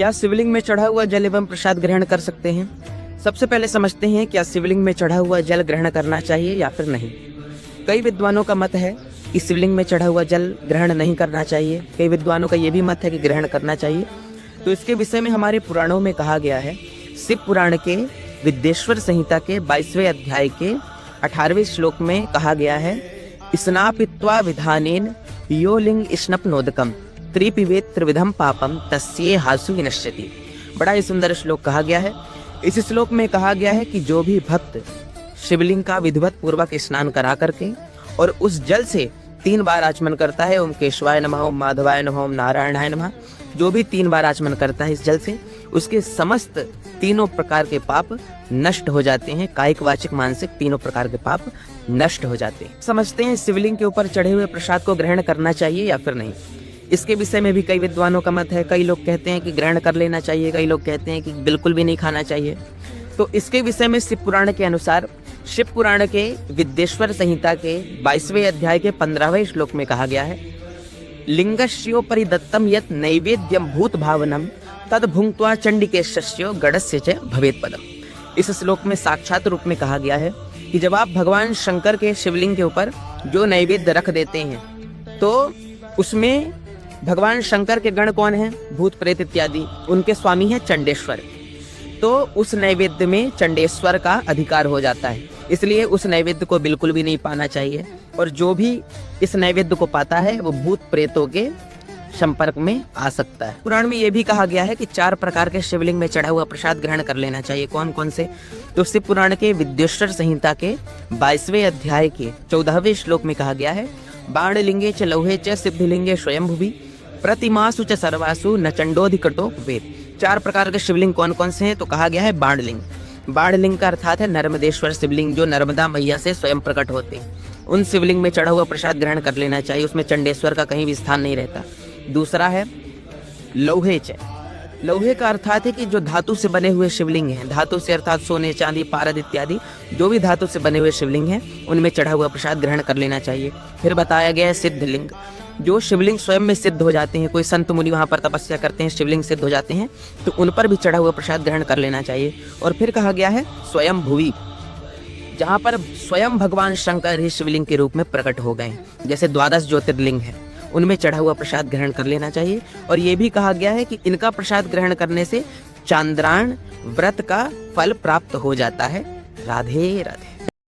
क्या शिवलिंग में चढ़ा हुआ जल एवं प्रसाद ग्रहण कर सकते हैं? सबसे पहले समझते हैं क्या शिवलिंग में चढ़ा हुआ जल ग्रहण करना चाहिए या फिर नहीं। कई विद्वानों का मत है कि शिवलिंग में चढ़ा हुआ जल ग्रहण नहीं करना चाहिए, कई विद्वानों का ये भी मत है कि ग्रहण करना चाहिए। तो इसके विषय में हमारे पुराणों में कहा गया है। शिव पुराण के विद्येश्वर संहिता के 22वें अध्याय के 18वें श्लोक में कहा गया है, स्नापित्वा विधानेन यो लिंग स्नपनोदकम त्रिपिबेत त्रिविधम पापम तस्ये हासु विनश्यति। बड़ा ही सुंदर श्लोक कहा गया है। इस श्लोक में कहा गया है कि जो भी भक्त शिवलिंग का विधिवत पूर्वक स्नान करा करके और उस जल से 3 बार आचमन करता है, ओम केशवाय नमः, ओम माधवाय नमः, ओम नारायणाय नमः, जो भी 3 बार आचमन करता है इस जल से, उसके समस्त तीनों प्रकार के पाप नष्ट हो जाते हैं। कायिक वाचिक मानसिक तीनों प्रकार के पाप नष्ट हो जाते हैं। समझते हैं शिवलिंग के ऊपर चढ़े हुए प्रसाद को ग्रहण करना चाहिए या फिर नहीं। इसके विषय में भी कई विद्वानों का मत है। कई लोग कहते हैं कि ग्रहण कर लेना चाहिए, कई लोग कहते हैं कि बिल्कुल भी नहीं खाना चाहिए। तो इसके विषय में शिव पुराण के अनुसार, शिव पुराण के विद्येश्वर संहिता के 22वें अध्याय के 15वें श्लोक में कहा गया है, लिंगस्यो परिदत्तम यत् नैवेद्यम भूत भावनम तद भुंक्त्वा चंडिकेशस्यो गणस्य च भवेत् पदम। इस श्लोक में साक्षात रूप में कहा गया है कि जब आप भगवान शंकर के शिवलिंग के ऊपर जो नैवेद्य रख देते हैं तो उसमें भगवान शंकर के गण कौन हैं? भूत प्रेत इत्यादि। उनके स्वामी हैं चंडेश्वर। तो उस नैवेद्य में चंडेश्वर का अधिकार हो जाता है, इसलिए उस नैवेद्य को बिल्कुल भी नहीं पाना चाहिए। और जो भी इस नैवेद्य को पाता है वो भूत प्रेतों के संपर्क में आ सकता है। पुराण में ये भी कहा गया है कि 4 प्रकार के शिवलिंग में चढ़ा हुआ प्रसाद ग्रहण कर लेना चाहिए। कौन कौन से? तो शिव पुराण के विद्येश्वर संहिता के 22वें अध्याय के 14वें श्लोक में कहा गया है, बाणलिंगे च लौहे च सिद्धिलिंगे स्वयंभुवि प्रतिमासु च सर्वासु न चंडोधिकटो वेद। 4 प्रकार के शिवलिंग कौन कौन से हैं? तो कहा गया है बाणलिंग। बाणलिंग का अर्थात है नर्मदेश्वर शिवलिंग, जो नर्मदा मैया से स्वयं प्रकट होते हैं। उन शिवलिंग में चढ़ा हुआ प्रसाद ग्रहण कर लेना चाहिए, उसमें चंडेश्वर का कहीं भी स्थान नहीं रहता। दूसरा है लौहे च। लौहे का अर्थात है कि जो धातु से बने हुए शिवलिंग हैं, धातु से अर्थात सोने चांदी पारद इत्यादि जो भी धातु से बने हुए शिवलिंग हैं उनमें चढ़ा हुआ प्रसाद ग्रहण कर लेना चाहिए। फिर बताया गया है सिद्धलिंग, जो शिवलिंग स्वयं में सिद्ध हो जाते हैं, कोई संत मुनि वहाँ पर तपस्या करते हैं, शिवलिंग सिद्ध हो जाते हैं, तो उन पर भी चढ़ा हुआ प्रसाद ग्रहण कर लेना चाहिए। और फिर कहा गया है स्वयं भुवि, जहाँ पर स्वयं भगवान शंकर ही शिवलिंग के रूप में प्रकट हो गए, जैसे 12 ज्योतिर्लिंग है, उनमें चढ़ा हुआ प्रसाद ग्रहण कर लेना चाहिए। और ये भी कहा गया है कि इनका प्रसाद ग्रहण करने से चांद्रायण व्रत का फल प्राप्त हो जाता है। राधे राधे।